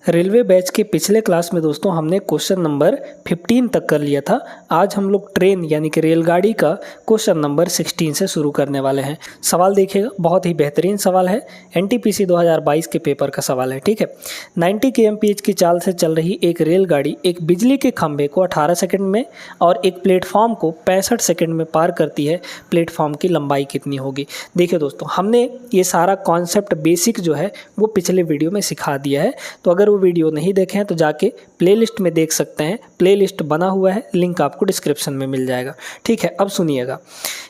Railway batch के पिछले class में दोस्तों हमने क्वेश्चन नंबर 15 तक कर लिया था। आज हम लोग ट्रेन यानी कि रेलगाड़ी का क्वेश्चन नंबर 16 से शुरू करने वाले हैं। सवाल देखिएगा, बहुत ही बेहतरीन सवाल है। एनटीपीसी 2022 के पेपर का सवाल है। ठीक है, 90 kmph की चाल से चल रही एक रेलगाड़ी एक बिजली के खंभे को 18 सेकंड में और एक प्लेटफॉर्म को 65 सेकंड में पार करती है। प्लेटफॉर्म की लंबाई कितनी होगी? देखिए दोस्तों, हमने ये सारा कॉन्सेप्ट बेसिक जो है वो पिछले वीडियो में सिखा दिया है। तो अगर वो वीडियो नहीं देखे हैं तो जाके प्लेलिस्ट में देख सकते हैं। प्लेलिस्ट बना हुआ है, लिंक आपको डिस्क्रिप्शन में मिल जाएगा। ठीक है, अब सुनिएगा,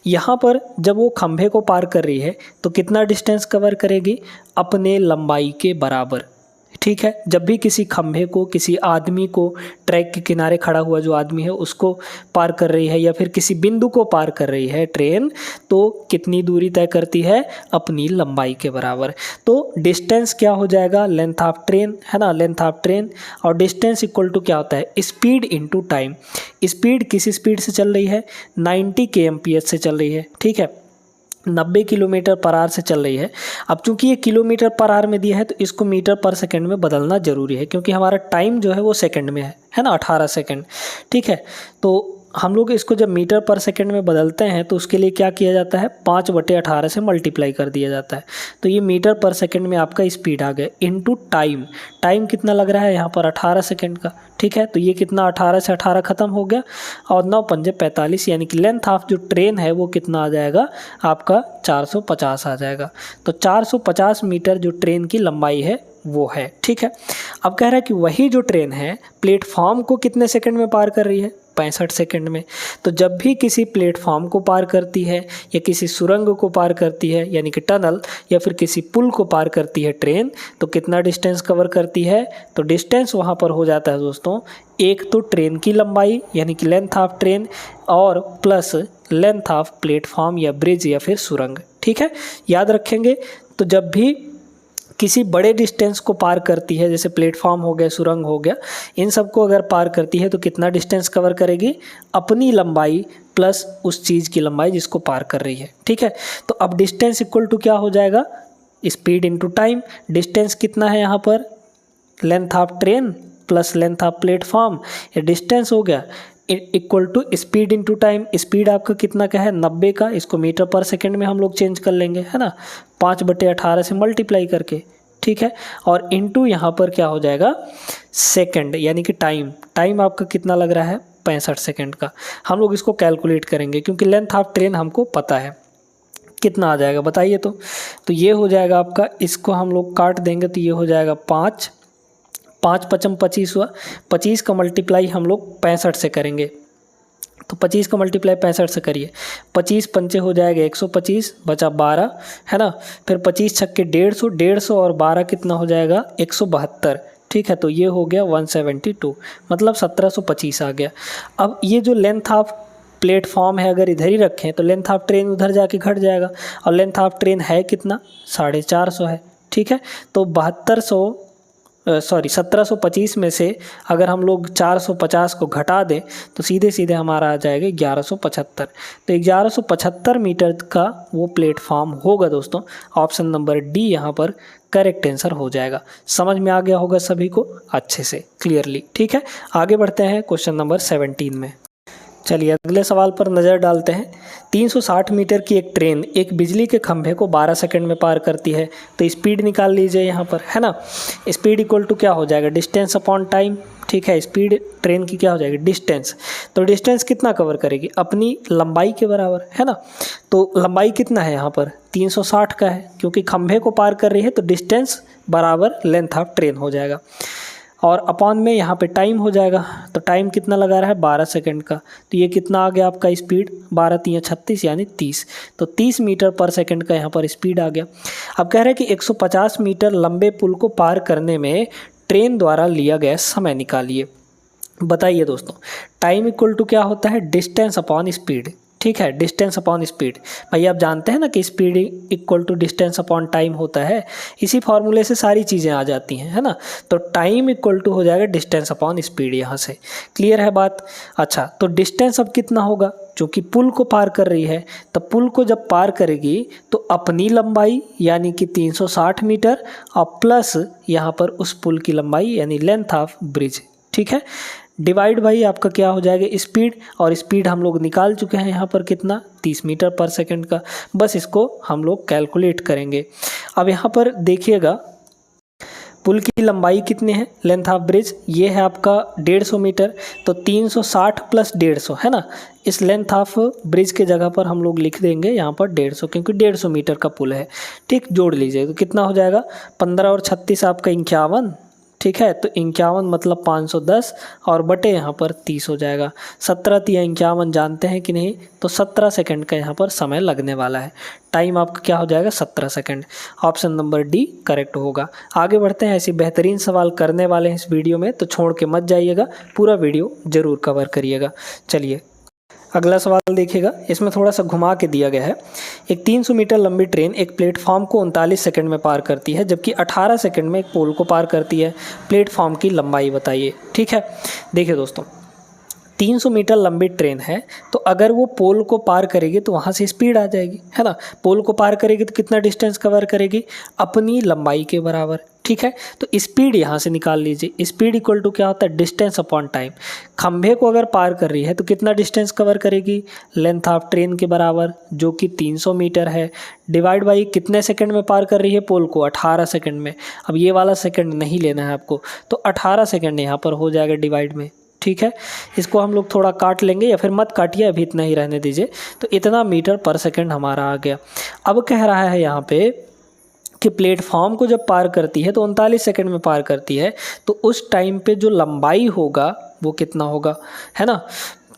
यहाँ पर जब वो खंभे को पार कर रही है तो कितना डिस्टेंस कवर करेगी? अपने लंबाई के बराबर। ठीक है, जब भी किसी खंभे को, किसी आदमी को, ट्रैक के किनारे खड़ा हुआ जो आदमी है उसको पार कर रही है या फिर किसी बिंदु को पार कर रही है ट्रेन, तो कितनी दूरी तय करती है? अपनी लंबाई के बराबर। तो डिस्टेंस क्या हो जाएगा? लेंथ ऑफ ट्रेन, है ना, लेंथ ऑफ ट्रेन। और डिस्टेंस इक्वल टू क्या होता है? Speed into time. स्पीड किस स्पीड से चल रही है? 90 kmph से चल रही है। ठीक है, 90 किलोमीटर पर आवर से चल रही है। अब चूंकि ये किलोमीटर पर आवर में दिया है तो इसको मीटर पर सेकंड में बदलना जरूरी है, क्योंकि हमारा टाइम जो है वो सेकंड में है ना, 18 सेकंड। ठीक है, तो हम लोग इसको जब मीटर पर सेकंड में बदलते हैं तो उसके लिए क्या किया जाता है? 5/18 से मल्टीप्लाई कर दिया जाता है। तो ये मीटर पर सेकंड में आपका स्पीड आ गया, इनटू टाइम। टाइम कितना लग रहा है यहाँ पर? 18 सेकंड का। ठीक है, तो ये कितना? 18 से 18 खत्म हो गया और 9 पंजे 45, यानी कि लेंथ ऑफ जो ट्रेन है वो कितना आ जाएगा? आपका 450 आ जाएगा। तो 450 मीटर जो ट्रेन की लंबाई है वो है। ठीक है, अब कह रहा है कि वही जो ट्रेन है प्लेटफॉर्म को कितने सेकंड में पार कर रही है? 65 सेकंड में। तो जब भी किसी प्लेटफॉर्म को पार करती है या किसी सुरंग को पार करती है यानी कि टनल, या फिर किसी पुल को पार करती है ट्रेन, तो कितना डिस्टेंस कवर करती है? तो डिस्टेंस वहाँ पर हो जाता है दोस्तों, एक तो ट्रेन की लंबाई यानी कि लेंथ ऑफ ट्रेन, और प्लस लेंथ ऑफ प्लेटफॉर्म या ब्रिज या फिर सुरंग। ठीक है, याद रखेंगे। तो जब भी किसी बड़े डिस्टेंस को पार करती है, जैसे प्लेटफॉर्म हो गया, सुरंग हो गया, इन सब को अगर पार करती है तो कितना डिस्टेंस कवर करेगी? अपनी लंबाई प्लस उस चीज़ की लंबाई जिसको पार कर रही है। ठीक है, तो अब डिस्टेंस इक्वल टू क्या हो जाएगा? Speed into time. डिस्टेंस कितना है यहाँ पर? Length of train plus length of platform, ये डिस्टेंस हो गया, equal to speed into time. Speed आपका कितना का है? 90 का। इसको मीटर पर सेकंड में हम लोग चेंज कर लेंगे, है ना, 5/18 से मल्टीप्लाई करके। ठीक है, और इनटू यहाँ पर क्या हो जाएगा? सेकंड, यानी कि टाइम। टाइम आपका कितना लग रहा है? 65 सेकंड का। हम लोग इसको कैलकुलेट करेंगे क्योंकि लेंथ ऑफ ट्रेन हमको पता है। कितना आ जाएगा बताइए? तो ये हो जाएगा आपका, इसको हम लोग काट देंगे तो ये हो जाएगा 5 5×5 25 हुआ। 25 का मल्टीप्लाई हम लोग 65 से करेंगे, तो 25 का मल्टीप्लाई 65 से करिए। 25 पंचे हो जाएगा 125, बचा 12, है ना। फिर 25 छक्के 150, 150 और 12 कितना हो जाएगा? 172। ठीक है, तो ये हो गया 172, मतलब 1725 आ गया। अब ये जो लेंथ ऑफ प्लेटफॉर्म है अगर इधर ही रखें तो लेंथ ऑफ ट्रेन उधर जाके घट जाएगा, और लेंथ ऑफ ट्रेन है कितना? 450 है। ठीक है, तो 1725 में से अगर हम लोग 450 को घटा दें तो सीधे सीधे हमारा आ जाएगा 1175। तो 1175 मीटर का वो प्लेटफॉर्म होगा दोस्तों। ऑप्शन नंबर डी यहाँ पर करेक्ट आंसर हो जाएगा। समझ में आ गया होगा सभी को अच्छे से, क्लियरली। ठीक है, आगे बढ़ते हैं क्वेश्चन नंबर 17 में। चलिए अगले सवाल पर नज़र डालते हैं। 360 मीटर की एक ट्रेन एक बिजली के खंभे को 12 सेकंड में पार करती है, तो स्पीड निकाल लीजिए यहाँ पर, है ना। स्पीड इक्वल टू क्या हो जाएगा? Distance upon time. ठीक है, स्पीड ट्रेन की क्या हो जाएगी? डिस्टेंस। तो डिस्टेंस कितना कवर करेगी? अपनी लंबाई के बराबर, है ना। तो लंबाई कितना है यहाँ पर? 360 का है, क्योंकि खंभे को पार कर रही है तो डिस्टेंस बराबर लेंथ ऑफ ट्रेन हो जाएगा, और अपॉन में यहाँ पे टाइम हो जाएगा। तो टाइम कितना लगा रहा है? 12 सेकंड का। तो ये कितना आ गया आपका स्पीड? 12 3 36 यानी 30। तो 30 मीटर पर सेकंड का यहाँ पर स्पीड आ गया। अब कह रहे हैं कि 150 मीटर लंबे पुल को पार करने में ट्रेन द्वारा लिया गया समय निकालिए। बताइए दोस्तों, टाइम इक्वल टू क्या होता है? Distance upon speed. ठीक है, डिस्टेंस अपॉन स्पीड। भाई आप जानते हैं ना कि speed equal to distance upon time होता है, इसी फॉर्मूले से सारी चीज़ें आ जाती हैं, है ना। तो टाइम इक्वल टू हो जाएगा डिस्टेंस अपॉन स्पीड, यहाँ से क्लियर है बात। अच्छा, तो डिस्टेंस अब कितना होगा, क्योंकि पुल को पार कर रही है, तो पुल को जब पार करेगी तो अपनी लंबाई यानी कि 360 मीटर और प्लस यहाँ पर उस पुल की लंबाई यानी लेंथ ऑफ ब्रिज, ठीक है, डिवाइड भाई आपका क्या हो जाएगा स्पीड, और स्पीड हम लोग निकाल चुके हैं यहाँ पर कितना 30 मीटर पर सेकंड का। बस इसको हम लोग कैलकुलेट करेंगे। अब यहाँ पर देखिएगा पुल की लंबाई कितनी है, लेंथ ऑफ ब्रिज ये है आपका 150 मीटर, तो 360 प्लस 150 है ना। इस लेंथ ऑफ ब्रिज के जगह पर हम लोग लिख देंगे यहाँ पर 150, क्योंकि 150 मीटर का पुल है, ठीक। जोड़ लीजिए तो कितना हो जाएगा 15 और 36 आपका 51, ठीक है। तो 51 मतलब 510 और बटे यहाँ पर 30 हो जाएगा। 17 3 51 जानते हैं कि नहीं, तो 17 सेकंड का यहाँ पर समय लगने वाला है। टाइम आपका क्या हो जाएगा 17 second. Option number D correct होगा। आगे बढ़ते हैं, ऐसी बेहतरीन सवाल करने वाले हैं इस वीडियो में, तो छोड़ के मत जाइएगा, पूरा वीडियो ज़रूर कवर करिएगा। चलिए अगला सवाल देखिएगा, इसमें थोड़ा सा घुमा के दिया गया है। एक 300 मीटर लंबी ट्रेन एक प्लेटफॉर्म को 39 सेकंड में पार करती है, जबकि 18 सेकंड में एक पोल को पार करती है। प्लेटफॉर्म की लंबाई बताइए, ठीक है। देखिए दोस्तों, 300 मीटर लंबी ट्रेन है, तो अगर वो पोल को पार करेगी तो वहाँ से स्पीड आ जाएगी, है ना। पोल को पार करेगी तो कितना डिस्टेंस कवर करेगी, अपनी लंबाई के बराबर, ठीक है। तो स्पीड यहाँ से निकाल लीजिए, स्पीड इक्वल टू क्या होता है डिस्टेंस अपॉन टाइम। खंभे को अगर पार कर रही है तो कितना डिस्टेंस कवर करेगी, लेंथ ऑफ ट्रेन के बराबर जो कि 300 मीटर है, डिवाइड बाई कितने सेकंड में पार कर रही है पोल को, 18 सेकंड में। अब ये वाला सेकंड नहीं लेना है आपको, तो 18 सेकंड यहाँ पर हो जाएगा डिवाइड में, ठीक है। इसको हम लोग थोड़ा काट लेंगे, या फिर मत काटिए, अभी इतना ही रहने दीजिए। तो इतना मीटर पर सेकंड हमारा आ गया। अब कह रहा है यहाँ पे कि प्लेटफॉर्म को जब पार करती है तो 39 सेकंड में पार करती है, तो उस टाइम पे जो लंबाई होगा वो कितना होगा, है ना।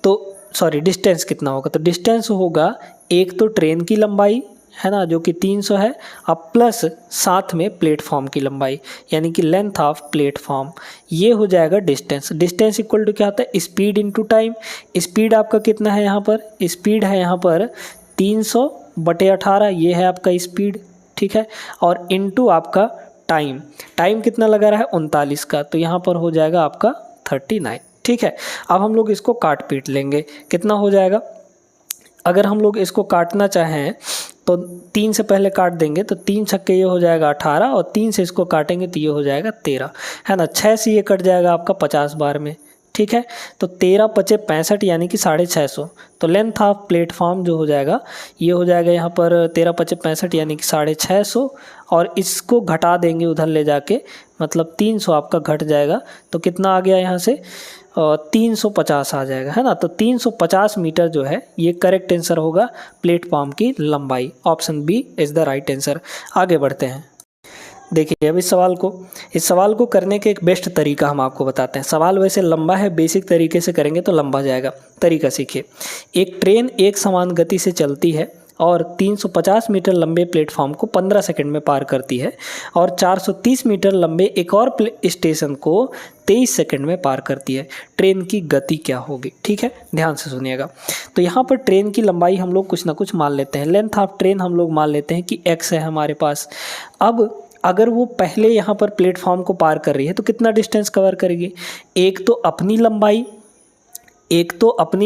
तो सॉरी डिस्टेंस कितना होगा, तो डिस्टेंस होगा एक तो ट्रेन की लंबाई है ना जो कि 300 है, अब प्लस साथ में प्लेटफॉर्म की लंबाई यानी कि लेंथ ऑफ प्लेटफॉर्म, ये हो जाएगा डिस्टेंस। डिस्टेंस इक्वल टू क्या होता है स्पीड इनटू टाइम। स्पीड आपका कितना है यहाँ पर, स्पीड है यहाँ पर 300 बटे 18, ये है आपका स्पीड, ठीक है। और इनटू आपका टाइम, टाइम कितना लगा रहा है 39 का, तो यहाँ पर हो जाएगा आपका 39, ठीक है। अब हम लोग इसको काट पीट लेंगे, कितना हो जाएगा, अगर हम लोग इसको काटना चाहें तो 3 से पहले काट देंगे, तो 3 छक्के ये हो जाएगा 18, और 3 से इसको काटेंगे तो ये हो जाएगा 13, है ना। 6 से ये कट जाएगा आपका 50 बार में, ठीक है। तो 13 पचे 65 यानी कि 650। तो लेंथ ऑफ प्लेटफॉर्म जो हो जाएगा ये हो जाएगा यहाँ पर 13 पचे 65 यानी कि 650, और इसको घटा देंगे उधर ले जाके, मतलब 300 आपका घट जाएगा, तो कितना आ गया यहाँ से 350 आ जाएगा, है ना। तो 350 मीटर जो है ये करेक्ट आंसर होगा प्लेटफॉर्म की लंबाई। Option B is the right answer. आगे बढ़ते हैं, देखिए अब इस सवाल को करने के एक बेस्ट तरीका हम आपको बताते हैं। सवाल वैसे लंबा है, बेसिक तरीके से करेंगे तो लंबा जाएगा। तरीका सीखिए, एक ट्रेन एक समान गति से चलती है और 350 मीटर लंबे प्लेटफॉर्म को 15 सेकंड में पार करती है, और 430 मीटर लंबे एक और स्टेशन को 23 सेकंड में पार करती है। ट्रेन की गति क्या होगी, ठीक है, ध्यान से सुनिएगा। तो यहाँ पर ट्रेन की लंबाई हम लोग कुछ ना कुछ मान लेते हैं, लेंथ ऑफ ट्रेन हम लोग मान लेते हैं कि x है हमारे पास। अब अगर वो पहले यहाँ पर प्लेटफॉर्म को पार कर रही है तो कितना डिस्टेंस कवर करेगी, एक तो अपनी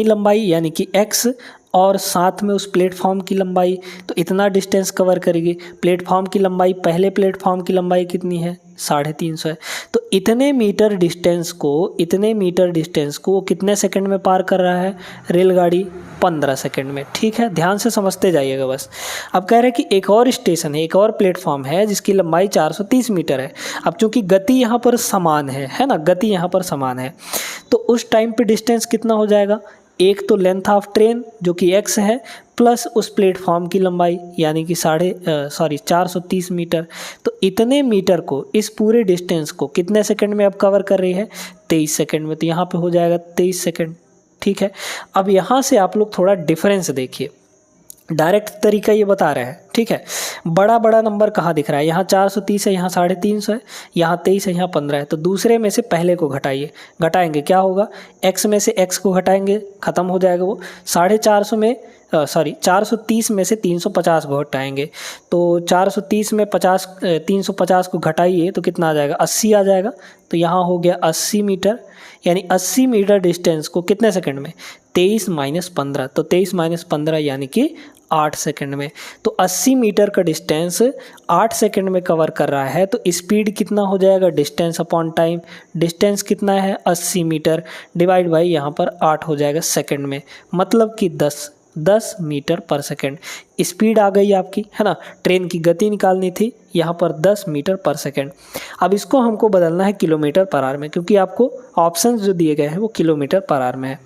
लंबाई यानी कि x, और साथ में उस प्लेटफॉर्म की लंबाई, तो इतना डिस्टेंस कवर करेगी। प्लेटफॉर्म की लंबाई, पहले प्लेटफॉर्म की लंबाई कितनी है 350 है, तो इतने मीटर डिस्टेंस को कितने सेकंड में पार कर रहा है रेलगाड़ी, 15 सेकंड में, ठीक है। ध्यान से समझते जाइएगा बस। अब कह रहे हैं कि एक और स्टेशन है, एक और प्लेटफॉर्म है जिसकी लंबाई 430 मीटर है। अब चूंकि गति यहाँ पर समान है ना, गति यहाँ पर समान है, तो उस टाइम पे डिस्टेंस कितना हो जाएगा, एक तो लेंथ ऑफ ट्रेन जो कि x है, प्लस उस प्लेटफॉर्म की लंबाई यानी कि 430 मीटर। तो इतने मीटर को, इस पूरे डिस्टेंस को कितने सेकंड में अब कवर कर रही है 23 सेकंड में, तो यहाँ पे हो जाएगा 23 सेकंड, ठीक है। अब यहाँ से आप लोग थोड़ा डिफरेंस देखिए, डायरेक्ट तरीका ये बता रहे हैं, ठीक है। बड़ा नंबर कहाँ दिख रहा है, यहाँ 430 है, यहाँ 350 है, यहाँ 23 है, यहाँ 15 है, तो दूसरे में से पहले को घटाएंगे क्या होगा, x में से x को घटाएंगे, ख़त्म हो जाएगा वो। 450 में सॉरी 430 में से 350 को हटाएंगे तो 430 में 350 को घटाइए तो कितना आ जाएगा, 80 आ जाएगा। तो यहाँ हो गया 80 मीटर, यानी 80 मीटर डिस्टेंस को कितने सेकंड में, 23 माइनस 15, तो 23 माइनस 15 यानी कि 8 सेकंड में। तो 80 मीटर का डिस्टेंस 8 सेकंड में कवर कर रहा है, तो स्पीड कितना हो जाएगा, डिस्टेंस अपॉन टाइम। डिस्टेंस कितना है 80 मीटर डिवाइड बाई यहाँ पर 8 हो जाएगा सेकंड में, मतलब कि 10 मीटर पर सेकंड स्पीड आ गई आपकी, है ना। ट्रेन की गति निकालनी थी, यहाँ पर 10 मीटर पर सेकंड। अब इसको हमको बदलना है किलोमीटर पर आवर में, क्योंकि आपको ऑप्शंस जो दिए गए हैं वो किलोमीटर पर आवर में है।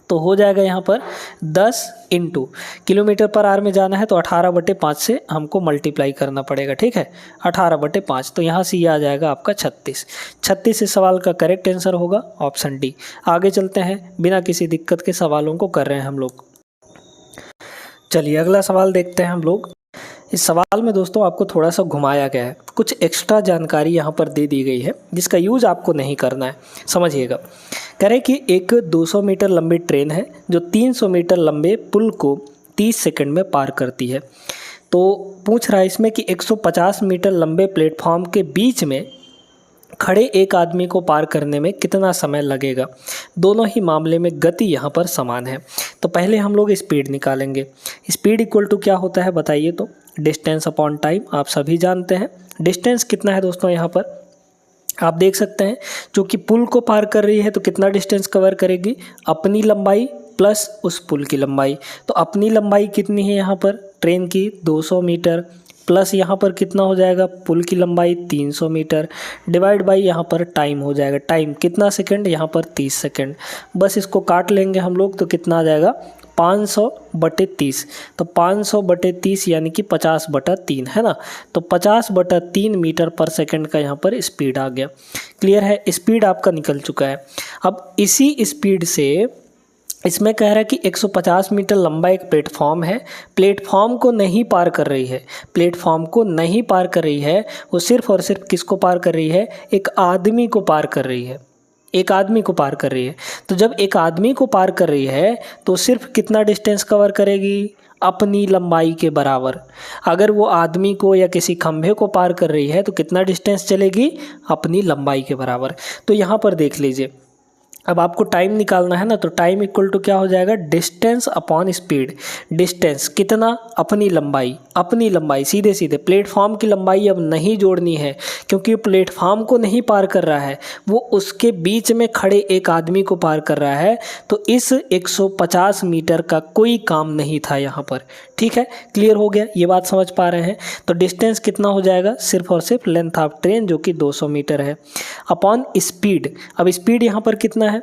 तो हो जाएगा यहाँ पर 10 इंटू किलोमीटर पर आवर में जाना है तो 18/5 से हमको मल्टीप्लाई करना पड़ेगा, ठीक है। 18/5, तो यहाँ से ये आ जाएगा आपका 36 इस सवाल का करेक्ट आंसर होगा ऑप्शन डी। आगे चलते हैं, बिना किसी दिक्कत के सवालों को कर रहे हैं हम लोग। चलिए अगला सवाल देखते हैं हम लोग। इस सवाल में दोस्तों आपको थोड़ा सा घुमाया गया है, कुछ एक्स्ट्रा जानकारी यहाँ पर दे दी गई है जिसका यूज आपको नहीं करना है, समझिएगा। कह रहे कि एक 200 मीटर लंबी ट्रेन है जो 300 मीटर लंबे पुल को 30 सेकंड में पार करती है। तो पूछ रहा है इसमें कि 150 मीटर लंबे प्लेटफॉर्म के बीच में खड़े एक आदमी को पार करने में कितना समय लगेगा। दोनों ही मामले में गति यहाँ पर समान है। तो पहले हम लोग स्पीड निकालेंगे। स्पीड इक्वल टू क्या होता है बताइए, तो डिस्टेंस अपॉन टाइम आप सभी जानते हैं। डिस्टेंस कितना है दोस्तों, यहाँ पर आप देख सकते हैं, क्योंकि पुल को पार कर रही है तो कितना डिस्टेंस कवर करेगी, अपनी लंबाई प्लस उस पुल की लंबाई। तो अपनी लंबाई कितनी है यहाँ पर ट्रेन की, 200 मीटर, प्लस यहाँ पर कितना हो जाएगा, पुल की लंबाई 300 मीटर, डिवाइड बाई यहाँ पर टाइम हो जाएगा। टाइम कितना सेकंड, यहाँ पर 30 सेकंड। बस इसको काट लेंगे हम लोग तो कितना आ जाएगा, 500/30। तो 500/30 यानी कि 50/3 है ना। तो 50/3 मीटर पर सेकंड का यहाँ पर स्पीड आ गया। क्लियर है, स्पीड आपका निकल चुका है। अब इसी स्पीड से इसमें कह रहा है कि 150 मीटर लंबा एक प्लेटफॉर्म है, प्लेटफॉर्म को नहीं पार कर रही है, प्लेटफॉर्म को नहीं पार कर रही है, वो सिर्फ और सिर्फ किसको पार कर रही है, एक आदमी को पार कर रही है, एक आदमी को पार कर रही है। तो जब एक आदमी को पार कर रही है तो सिर्फ कितना डिस्टेंस कवर करेगी, अपनी लंबाई के बराबर। अगर वो आदमी को या किसी खंभे को पार कर रही है तो कितना डिस्टेंस चलेगी, अपनी लंबाई के बराबर। तो यहाँ पर देख लीजिए, अब आपको टाइम निकालना है ना, तो टाइम इक्वल टू क्या हो जाएगा, डिस्टेंस अपॉन स्पीड। डिस्टेंस कितना, अपनी लंबाई सीधे सीधे प्लेटफॉर्म की लंबाई अब नहीं जोड़नी है, क्योंकि प्लेटफॉर्म को नहीं पार कर रहा है, वो उसके बीच में खड़े एक आदमी को पार कर रहा है। तो इस 150 मीटर का कोई काम नहीं था यहाँ पर, ठीक है। क्लियर हो गया, ये बात समझ पा रहे हैं। तो डिस्टेंस कितना हो जाएगा, सिर्फ और सिर्फ लेंथ ऑफ ट्रेन जो कि 200 मीटर है, अपॉन स्पीड। अब स्पीड यहाँ पर कितना है,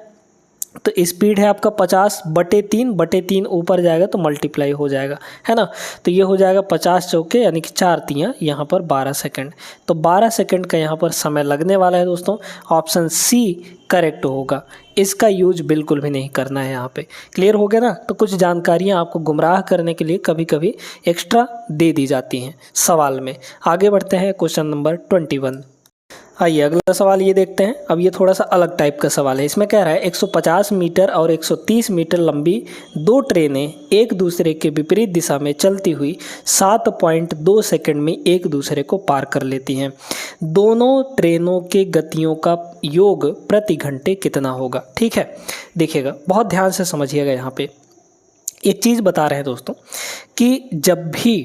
तो स्पीड है आपका 50/3 ऊपर जाएगा तो मल्टीप्लाई हो जाएगा, है ना। तो ये हो जाएगा 50 चौके यानी कि 4 तियाँ यहाँ पर 12 सेकंड। तो 12 सेकंड का यहाँ पर समय लगने वाला है दोस्तों। ऑप्शन सी करेक्ट होगा, इसका यूज बिल्कुल भी नहीं करना है यहाँ पे। क्लियर हो गया ना। तो कुछ जानकारियाँ आपको गुमराह करने के लिए कभी कभी एक्स्ट्रा दे दी जाती हैं सवाल में। आगे बढ़ते हैं क्वेश्चन नंबर 21। आइए अगला सवाल ये देखते हैं। अब ये थोड़ा सा अलग टाइप का सवाल है। इसमें कह रहा है 150 मीटर और 130 मीटर लंबी दो ट्रेनें एक दूसरे के विपरीत दिशा में चलती हुई 7.2 सेकंड में एक दूसरे को पार कर लेती हैं। दोनों ट्रेनों के गतियों का योग प्रति घंटे कितना होगा। ठीक है, देखिएगा बहुत ध्यान से समझिएगा। यहाँ पे एक चीज़ बता रहे हैं दोस्तों कि जब भी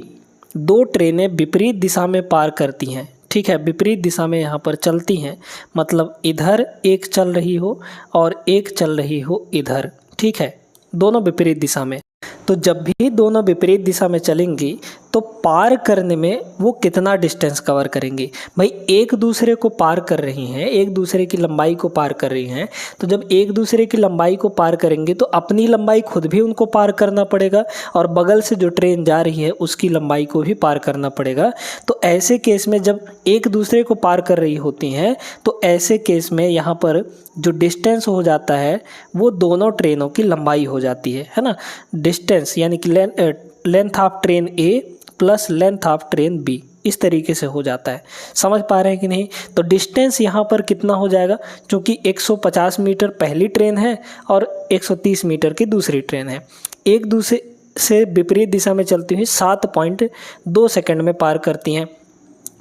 दो ट्रेनें विपरीत दिशा में पार करती हैं, ठीक है, विपरीत दिशा में यहाँ पर चलती हैं, मतलब इधर एक चल रही हो और एक चल रही हो इधर, ठीक है, दोनों विपरीत दिशा में। तो जब भी दोनों विपरीत दिशा में चलेंगी तो पार करने में वो कितना डिस्टेंस कवर करेंगी। भाई एक दूसरे को पार कर रही हैं, एक दूसरे की लंबाई को पार कर रही हैं, तो जब एक दूसरे की लंबाई को पार करेंगे तो अपनी लंबाई खुद भी उनको पार करना पड़ेगा और बगल से जो ट्रेन जा रही है उसकी लंबाई को भी पार करना पड़ेगा। तो ऐसे केस में जब एक दूसरे को पार कर रही होती हैं तो ऐसे केस में यहाँ पर जो डिस्टेंस हो जाता है वो दोनों ट्रेनों की लंबाई हो जाती है ना। डिस्टेंस यानी कि length of train A plus length of train B, इस तरीके से हो जाता है। समझ पा रहे हैं कि नहीं। तो डिस्टेंस यहाँ पर कितना हो जाएगा, क्योंकि 150 मीटर पहली ट्रेन है और 130 मीटर की दूसरी ट्रेन है। से विपरीत दिशा में चलती हुई 7.2 सेकंड में पार करती हैं।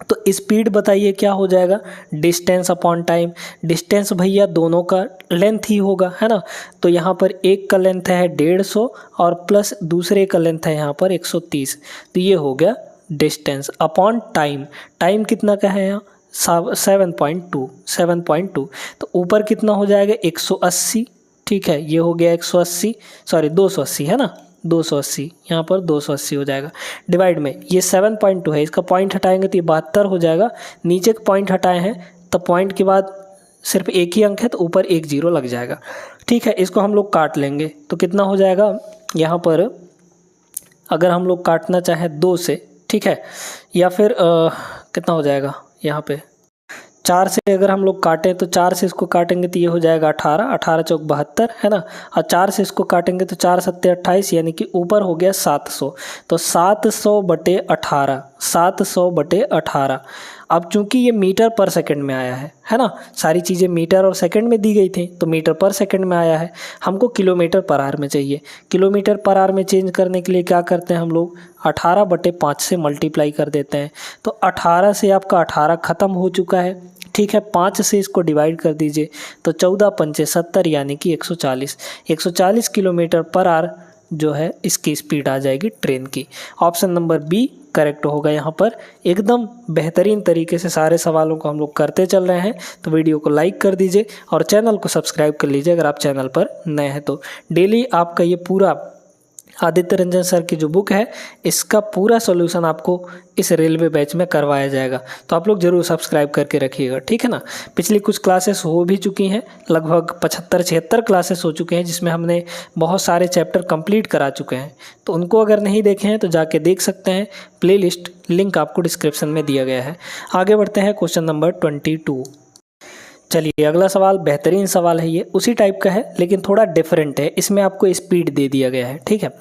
तो स्पीड बताइए क्या हो जाएगा, डिस्टेंस अपॉन टाइम। डिस्टेंस भैया दोनों का लेंथ ही होगा, है ना। तो यहाँ पर एक का लेंथ है 150 और प्लस दूसरे का लेंथ है यहाँ पर 130। तो ये हो गया डिस्टेंस अपॉन टाइम। टाइम कितना का है यहाँ 7.2। तो ऊपर कितना हो जाएगा 180, ठीक है। ये हो गया 180, सॉरी 280 है ना, 280 यहाँ पर 280 हो जाएगा। डिवाइड में ये 7.2 है, इसका पॉइंट हटाएंगे तो ये 72 हो जाएगा। नीचे का पॉइंट हटाए हैं तो पॉइंट के बाद सिर्फ एक ही अंक है तो ऊपर एक जीरो लग जाएगा, ठीक है। इसको हम लोग काट लेंगे तो कितना हो जाएगा यहाँ पर, अगर हम लोग काटना चाहें 2 से, ठीक है, या फिर कितना हो जाएगा यहाँ पे 4 से अगर हम लोग काटें तो 4 से इसको काटेंगे तो ये हो जाएगा 18, 18 चौक 72 है ना। और 4 से इसको काटेंगे तो 4 सत्ते 28, यानी कि ऊपर हो गया 700। तो 700/18, 700/18। अब चूंकि ये मीटर पर सेकंड में आया है ना, सारी चीज़ें मीटर और सेकंड में दी गई थी तो मीटर पर सेकंड में आया है, हमको किलोमीटर पर आवर में चाहिए। किलोमीटर पर आवर में चेंज करने के लिए क्या करते हैं हम लोग, 18/5 से मल्टीप्लाई कर देते हैं। तो 18 से आपका 18 ख़त्म हो चुका है, ठीक है। 5 से इसको डिवाइड कर दीजिए तो 14 पंचे 70, यानी कि 140 किलोमीटर पर आवर जो है इसकी स्पीड आ जाएगी ट्रेन की। ऑप्शन नंबर बी करेक्ट होगा यहाँ पर। एकदम बेहतरीन तरीके से सारे सवालों को हम लोग करते चल रहे हैं। तो वीडियो को लाइक कर दीजिए और चैनल को सब्सक्राइब कर लीजिए अगर आप चैनल पर नए हैं तो। डेली आपका ये पूरा आदित्य रंजन सर की जो बुक है इसका पूरा सॉल्यूशन आपको इस रेलवे बैच में करवाया जाएगा, तो आप लोग ज़रूर सब्सक्राइब करके रखिएगा, ठीक है ना। पिछली कुछ क्लासेस हो भी चुकी हैं, लगभग 75-76 क्लासेस हो चुके हैं जिसमें हमने बहुत सारे चैप्टर कंप्लीट करा चुके हैं। तो उनको अगर नहीं देखे हैं तो जाके देख सकते हैं, प्लेलिस्ट लिंक आपको डिस्क्रिप्शन में दिया गया है। आगे बढ़ते हैं क्वेश्चन नंबर 22। चलिए अगला सवाल बेहतरीन सवाल है, ये उसी टाइप का है लेकिन थोड़ा डिफरेंट है। इसमें आपको स्पीड दे दिया गया है, ठीक है। कह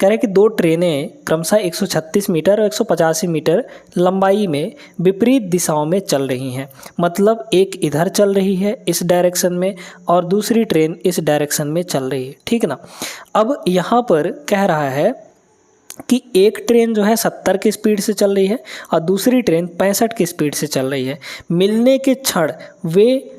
रहे हैं कि 2 ट्रेनें क्रमशः 136 मीटर और 185 मीटर लंबाई में विपरीत दिशाओं में चल रही हैं। मतलब एक इधर चल रही है इस डायरेक्शन में और दूसरी ट्रेन इस डायरेक्शन में चल रही है, ठीक है ना। अब यहाँ पर कह रहा है कि एक ट्रेन जो है 70 की स्पीड से चल रही है और दूसरी ट्रेन 65 की स्पीड से चल रही है। मिलने के क्षण वे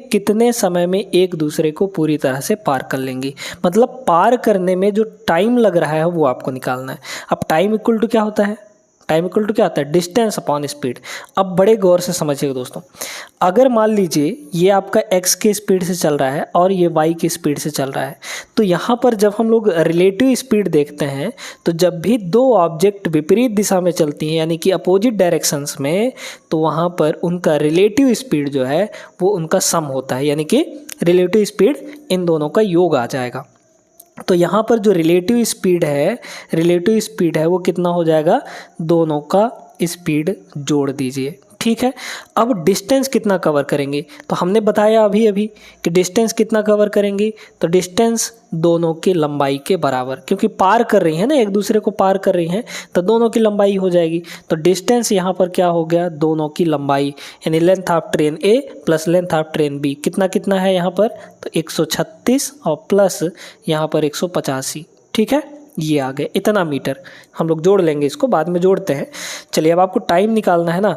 कितने समय में एक दूसरे को पूरी तरह से पार कर लेंगी। मतलब पार करने में जो टाइम लग रहा है वो आपको निकालना है। अब टाइम इक्वल टू क्या होता है, टाइम इक्वल टू क्या होता है, डिस्टेंस अपॉन स्पीड। अब बड़े गौर से समझिएगा दोस्तों, अगर मान लीजिए ये आपका x की स्पीड से चल रहा है और ये y की स्पीड से चल रहा है, तो यहाँ पर जब हम लोग रिलेटिव स्पीड देखते हैं तो जब भी 2 ऑब्जेक्ट विपरीत दिशा में चलती हैं यानी कि अपोजिट डायरेक्शंस में, तो वहाँ पर उनका रिलेटिव स्पीड जो है वो उनका सम होता है, यानी कि रिलेटिव स्पीड इन दोनों का योग आ जाएगा। तो यहाँ पर जो रिलेटिव स्पीड है वो कितना हो जाएगा, दोनों का स्पीड जोड़ दीजिए, ठीक है। अब डिस्टेंस कितना कवर करेंगे, तो हमने बताया अभी कि डिस्टेंस कितना कवर करेंगे, तो डिस्टेंस दोनों की लंबाई के बराबर, क्योंकि पार कर रही है ना, एक दूसरे को पार कर रही हैं तो दोनों की लंबाई हो जाएगी। तो डिस्टेंस यहाँ पर क्या हो गया, दोनों की लंबाई, यानी length of train A plus length of train B कितना है यहाँ पर, तो 136 और प्लस यहाँ पर 185, ठीक है। ये आ गए इतना मीटर, हम लोग जोड़ लेंगे, इसको बाद में जोड़ते हैं। चलिए अब आपको टाइम निकालना है ना,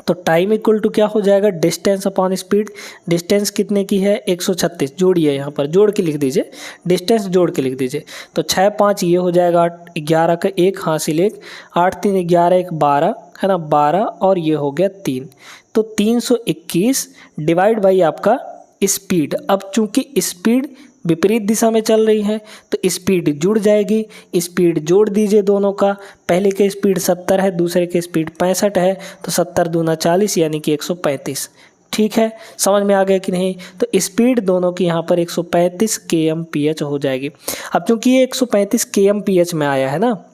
तो टाइम इक्वल टू क्या हो जाएगा, डिस्टेंस अपॉन स्पीड। डिस्टेंस कितने की है 136, जोड़िए यहाँ पर, जोड़ के लिख दीजिए, डिस्टेंस जोड़ के लिख दीजिए। तो 6 5 ये हो जाएगा 8, 11 का 1 हासिल 1, 8 3 11 1 12 है ना, 12 और ये हो गया 3, तो 321 डिवाइड बाई आपका स्पीड। अब चूंकि स्पीड विपरीत दिशा में चल रही है तो स्पीड जुड़ जाएगी, स्पीड जोड़ दीजिए दोनों का। पहले के स्पीड 70 है, दूसरे के स्पीड 65 है, तो 70 दूना 40 यानी कि 135, ठीक है। समझ में आ गया कि नहीं। तो स्पीड दोनों की यहाँ पर 135 kmph हो जाएगी। अब चूंकि ये 135 kmph में आया है ना,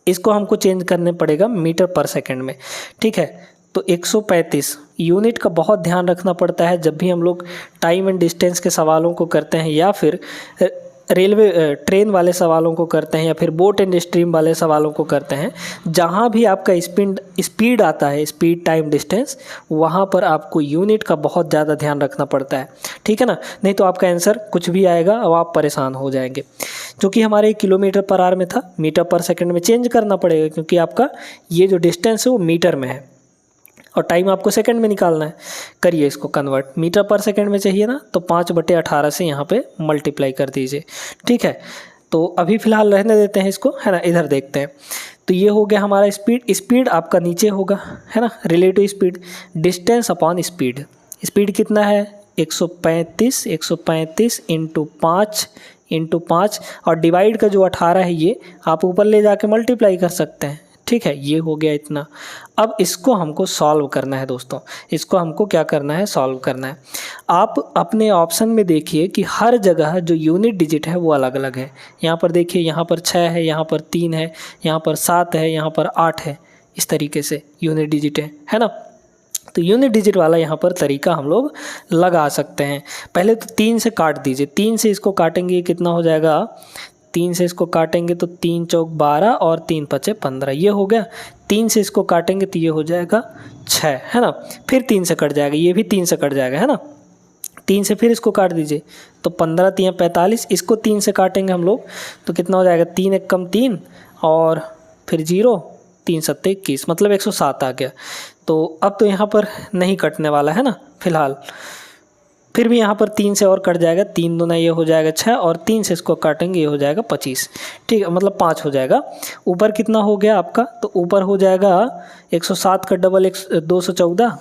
इसको हमको चेंज करने पड़ेगा मीटर पर सेकेंड में, ठीक है। तो 135 यूनिट का बहुत ध्यान रखना पड़ता है जब भी हम लोग टाइम एंड डिस्टेंस के सवालों को करते हैं या फिर रेलवे ट्रेन वाले सवालों को करते हैं या फिर बोट एंड स्ट्रीम वाले सवालों को करते हैं, जहाँ भी आपका स्पीड आता है, स्पीड टाइम डिस्टेंस, वहाँ पर आपको यूनिट का बहुत ज़्यादा ध्यान रखना पड़ता है, ठीक है ना। नहीं तो आपका आंसर कुछ भी आएगा और आप परेशान हो जाएंगे। जो कि हमारे किलोमीटर पर आवर में था, मीटर पर सेकंड में चेंज करना पड़ेगा, क्योंकि आपका ये जो डिस्टेंस है वो मीटर में है और टाइम आपको सेकंड में निकालना है। करिए इसको कन्वर्ट, मीटर पर सेकंड में चाहिए ना, तो 5/18 से यहाँ पे मल्टीप्लाई कर दीजिए, ठीक है। तो अभी फ़िलहाल रहने देते हैं इसको, है ना। इधर देखते हैं, तो ये हो गया हमारा स्पीड आपका नीचे होगा, है ना, relative speed, distance upon speed. Speed कितना है 135 इंटू 5 और डिवाइड का जो 18 है ये आप ऊपर ले जाके मल्टीप्लाई कर सकते हैं, ठीक है। ये हो गया इतना। अब इसको हमको सॉल्व करना है दोस्तों, इसको हमको क्या करना है, सॉल्व करना है। आप अपने ऑप्शन में देखिए कि हर जगह जो यूनिट डिजिट है वो अलग अलग है। यहाँ पर देखिए, यहाँ पर 6 है, यहाँ पर 3 है, यहाँ पर 7 है, यहाँ पर 8 है, इस तरीके से यूनिट डिजिट है ना। तो यूनिट डिजिट वाला यहाँ पर तरीका हम लोग लगा सकते हैं। पहले तो 3 से काट दीजिए, 3 से इसको काटेंगे कितना हो जाएगा, 3 से इसको काटेंगे तो 3 चौक 12 और 3 पचे 15, ये हो गया। 3 से इसको काटेंगे तो ये हो जाएगा 6, है ना। फिर 3 से कट जाएगा, ये भी 3 से कट जाएगा, है ना। 3 से फिर इसको काट दीजिए तो 15 3 45, इसको 3 से काटेंगे हम लोग तो कितना हो जाएगा, 3 1 कम 3 और फिर 0, 3 7 21, मतलब 107 आ गया। तो अब तो यहाँ पर नहीं कटने वाला है ना फिलहाल, फिर भी यहाँ पर 3 से और कट जाएगा, 3 दूना ये हो जाएगा 6 और 3 से इसको काटेंगे ये हो जाएगा 25, ठीक है, मतलब 5 हो जाएगा। ऊपर कितना हो गया आपका, तो ऊपर हो जाएगा 107 का डबल 214,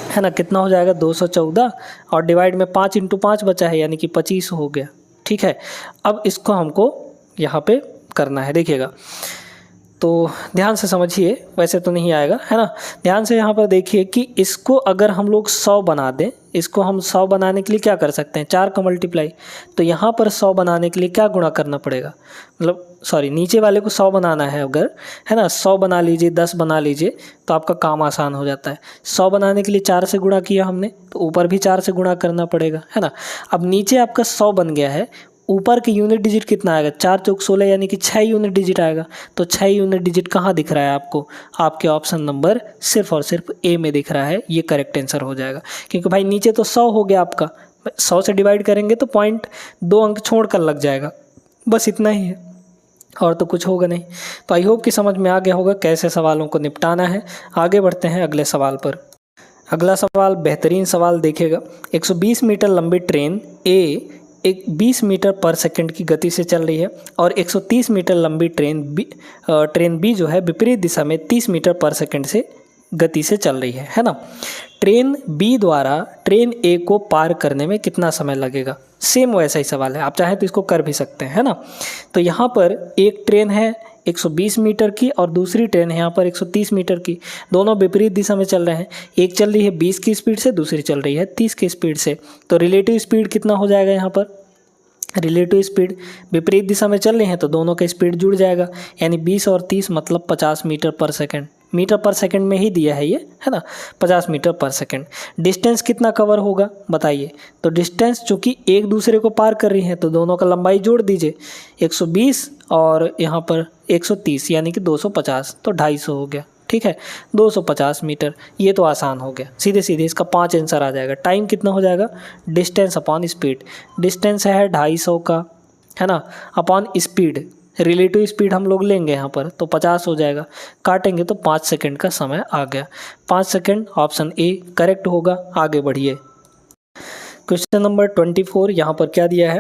है ना, कितना हो जाएगा 214 और डिवाइड में 5 इंटू 5 बचा है, यानी कि 25 हो गया, ठीक है। अब इसको हमको यहाँ पे करना है, देखिएगा तो ध्यान से समझिए, वैसे तो नहीं आएगा, है ना। ध्यान से यहाँ पर देखिए कि इसको अगर हम लोग 100 बना दें, इसको हम 100 बनाने के लिए क्या कर सकते हैं, 4 का मल्टीप्लाई। तो यहाँ पर 100 बनाने के लिए क्या गुणा करना पड़ेगा, मतलब सॉरी नीचे वाले को 100 बनाना है अगर, है ना, 100 बना लीजिए, 10 बना लीजिए, तो आपका काम आसान हो जाता है। 100 बनाने के लिए 4 से गुणा किया हमने, तो ऊपर भी 4 से गुणा करना पड़ेगा, है ना। अब नीचे आपका 100 बन गया है, ऊपर की यूनिट डिजिट कितना आएगा, 4 चौक 16, यानी कि 6 यूनिट डिजिट आएगा। तो 6 यूनिट डिजिट कहाँ दिख रहा है आपको, आपके ऑप्शन नंबर सिर्फ और सिर्फ ए में दिख रहा है, ये करेक्ट आंसर हो जाएगा। क्योंकि भाई नीचे तो 100 हो गया आपका, 100 से डिवाइड करेंगे तो 0.2 अंक छोड़ कर लग जाएगा, बस इतना ही है और तो कुछ होगा नहीं। तो आई होप कि समझ में आ गया होगा कैसे सवालों को निपटाना है। आगे बढ़ते हैं अगले सवाल पर। अगला सवाल बेहतरीन सवाल देखिएगा। 120 मीटर लंबी ट्रेन ए 20 मीटर पर सेकंड की गति से चल रही है और 130 मीटर लंबी ट्रेन बी जो है विपरीत दिशा में 30 मीटर पर सेकंड से गति से चल रही है ना। ट्रेन बी द्वारा ट्रेन ए को पार करने में कितना समय लगेगा। सेम वैसा ही सवाल है, आप चाहें तो इसको कर भी सकते हैं, है ना। तो यहाँ पर एक ट्रेन है 120 मीटर की और दूसरी ट्रेन है यहाँ पर 130 मीटर की, दोनों विपरीत दिशा में चल रहे हैं। एक चल रही है 20 की स्पीड से, दूसरी चल रही है 30 की स्पीड से। तो रिलेटिव स्पीड कितना हो जाएगा, यहाँ पर रिलेटिव स्पीड विपरीत दिशा में चल रही है तो दोनों का स्पीड जुड़ जाएगा, यानी 20 और 30 मतलब 50 मीटर पर सेकंड। मीटर पर सेकंड में ही दिया है ये, है ना, 50 मीटर पर सेकंड। डिस्टेंस कितना कवर होगा बताइए। तो डिस्टेंस चूँकि एक दूसरे को पार कर रही हैं तो दोनों का लंबाई जोड़ दीजिए, 120 और यहाँ पर 130 यानी कि 250, तो 250 हो गया, ठीक है, 250 मीटर। ये तो आसान हो गया, सीधे सीधे इसका 5 आंसर आ जाएगा। टाइम कितना हो जाएगा, डिस्टेंस अपॉन स्पीड, डिस्टेंस है 250 का, है ना, अपॉन स्पीड, रिलेटिव स्पीड हम लोग लेंगे यहाँ पर तो 50 हो जाएगा, काटेंगे तो 5 सेकंड का समय आ गया। 5 सेकंड, ऑप्शन ए करेक्ट होगा। आगे बढ़िए। क्वेश्चन नंबर 24, यहाँ पर क्या दिया है,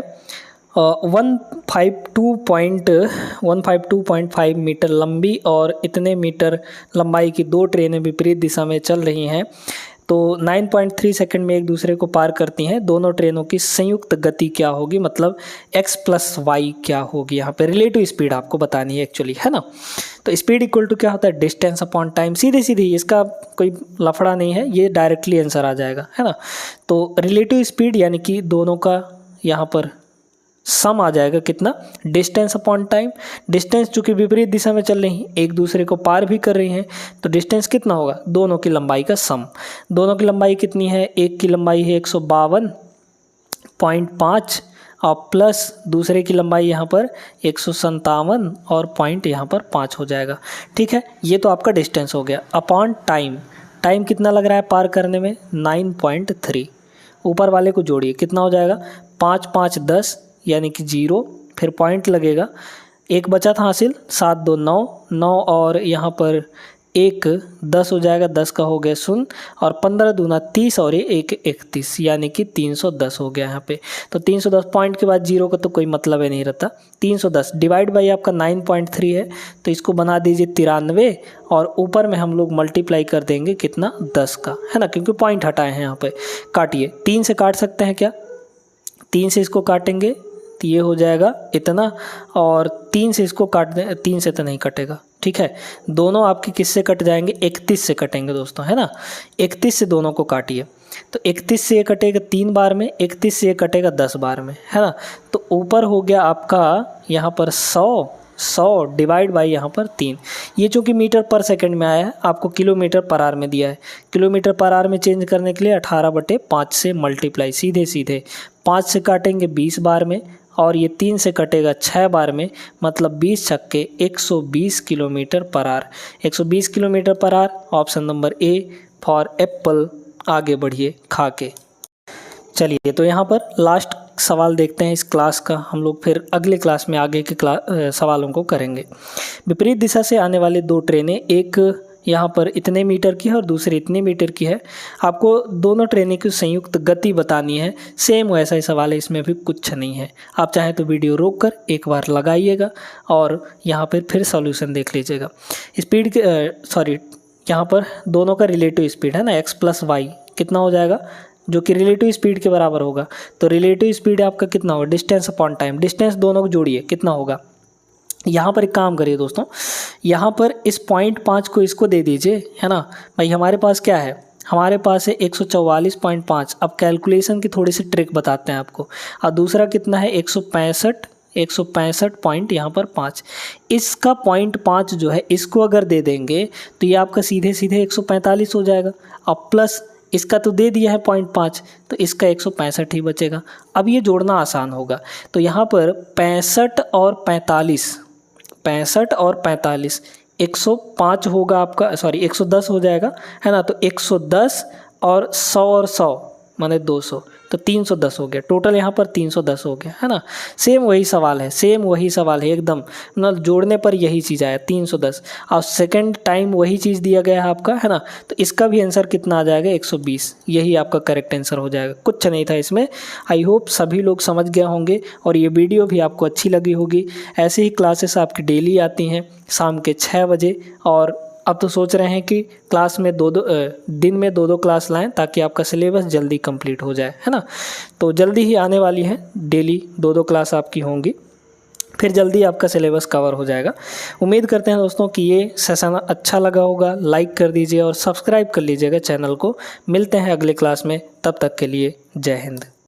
152.5 मीटर लंबी और इतने मीटर लंबाई की दो ट्रेनें विपरीत दिशा में चल रही हैं, तो 9.3 सेकंड में एक दूसरे को पार करती हैं। दोनों ट्रेनों की संयुक्त गति क्या होगी, मतलब x + y क्या होगी। यहाँ पे रिलेटिव स्पीड आपको बतानी है एक्चुअली, है ना। तो स्पीड इक्वल टू क्या होता है, डिस्टेंस अपॉन टाइम। सीधी सीधी, इसका कोई लफड़ा नहीं है, ये डायरेक्टली आंसर आ जाएगा, है ना। तो रिलेटिव स्पीड यानी कि दोनों का यहाँ पर सम आ जाएगा कितना, डिस्टेंस अपॉन टाइम। डिस्टेंस चूँकि विपरीत दिशा में चल रही हैं, एक दूसरे को पार भी कर रही हैं, तो डिस्टेंस कितना होगा, दोनों की लंबाई का सम। दोनों की लंबाई कितनी है, एक की लंबाई है 152.5 और प्लस दूसरे की लंबाई यहाँ पर 157 और पॉइंट यहाँ पर 5 हो जाएगा। ठीक है, ये तो आपका डिस्टेंस हो गया। अपॉन टाइम, टाइम कितना लग रहा है पार करने में? 9.3। ऊपर वाले को जोड़िए, कितना हो जाएगा? 5 5 10 यानी कि 0, फिर पॉइंट लगेगा, एक बचा था हासिल, 7 2 9 9 और यहाँ पर 1 10 हो जाएगा, 10 का हो गया 0 और 15 दूना 30 और ये 1 31 यानी कि 310 हो गया यहाँ पे। तो 310 पॉइंट के बाद 0 का तो कोई मतलब ही नहीं रहता। 310 डिवाइड बाई आपका 9.3 है, तो इसको बना दीजिए 93 और ऊपर में हम लोग मल्टीप्लाई कर देंगे कितना? 10 का, है ना, क्योंकि पॉइंट हटाए हैं यहाँ पे। काटिए, 3 से काट सकते हैं क्या? 3 से इसको काटेंगे तो ये हो जाएगा इतना, और 3 से इसको काट दें, 3 से तो नहीं कटेगा। ठीक है, दोनों आपके किससे कट जाएंगे? 31 से कटेंगे दोस्तों, है ना। 31 से दोनों को काटिए, तो 31 से ये कटेगा 3 बार में, 31 से ये कटेगा 10 बार में, है ना। तो ऊपर हो गया आपका यहाँ पर 100 डिवाइड बाई यहाँ पर 3। ये चूँकि मीटर पर सेकंड में आया है, आपको किलोमीटर पर आवर में दिया है। किलोमीटर पर आवर में चेंज करने के लिए 18/5 से मल्टीप्लाई, सीधे सीधे 5 से काटेंगे 20 बार में, और ये 3 से कटेगा 6 बार में, मतलब 20 छक्के 120 kilometre per hour. 120 kilometre per hour, option number A for Apple. आगे बढ़िए खा के। चलिए, तो यहाँ पर लास्ट सवाल देखते हैं इस क्लास का, हम लोग फिर अगले क्लास में आगे के सवालों को करेंगे। विपरीत दिशा से आने वाली 2 ट्रेनें, एक यहाँ पर इतने मीटर की है और दूसरी इतने मीटर की है। आपको दोनों ट्रेनें की संयुक्त गति बतानी है। सेम वैसा ही सवाल है, इसमें भी कुछ नहीं है। आप चाहें तो वीडियो रोक कर एक बार लगाइएगा और यहाँ पर फिर सॉल्यूशन देख लीजिएगा। स्पीड के यहाँ पर दोनों का रिलेटिव स्पीड है ना, x + y कितना हो जाएगा? जो कि रिलेटिव स्पीड के बराबर होगा। तो रिलेटिव स्पीड आपका कितना होगा? Distance upon time. डिस्टेंस दोनों को जोड़िए, कितना होगा? यहाँ पर एक काम करिए दोस्तों, यहाँ पर इस 0.5 को इसको दे दीजिए, है ना भाई। हमारे पास क्या है? हमारे पास है 144.5। अब कैलकुलेशन की थोड़ी सी ट्रिक बताते हैं आपको। और दूसरा कितना है? 165 पॉइंट यहाँ पर 5। इसका 0.5 जो है, इसको अगर दे देंगे तो ये आपका सीधे सीधे 145 हो जाएगा। अब प्लस इसका तो दे दिया है 0.5, तो इसका 165 ही बचेगा। अब ये जोड़ना आसान होगा, तो यहाँ पर 65 और 45, 105 होगा आपका, 110 हो जाएगा, है ना। तो 110 और 100 माने 200, तो 310 हो गया। टोटल यहाँ पर 310 हो गया, है ना। सेम वही सवाल है एकदम, मतलब जोड़ने पर यही चीज़ आया 310, और सेकंड टाइम वही चीज़ दिया गया है आपका, है ना। तो इसका भी आंसर कितना आ जाएगा? 120। यही आपका करेक्ट आंसर हो जाएगा, कुछ नहीं था इसमें। आई होप सभी लोग समझ गए होंगे और ये वीडियो भी आपको अच्छी लगी होगी। ऐसे ही क्लासेस आपकी डेली आती हैं शाम के 6 बजे, और अब तो सोच रहे हैं कि क्लास में दिन में 2 क्लास लाएं, ताकि आपका सिलेबस जल्दी कंप्लीट हो जाए, है ना। तो जल्दी ही आने वाली है, डेली 2 क्लास आपकी होंगी, फिर जल्दी आपका सिलेबस कवर हो जाएगा। उम्मीद करते हैं दोस्तों कि ये सेशन अच्छा लगा होगा। लाइक कर दीजिए और सब्सक्राइब कर लीजिएगा चैनल को। मिलते हैं अगले क्लास में, तब तक के लिए जय हिंद।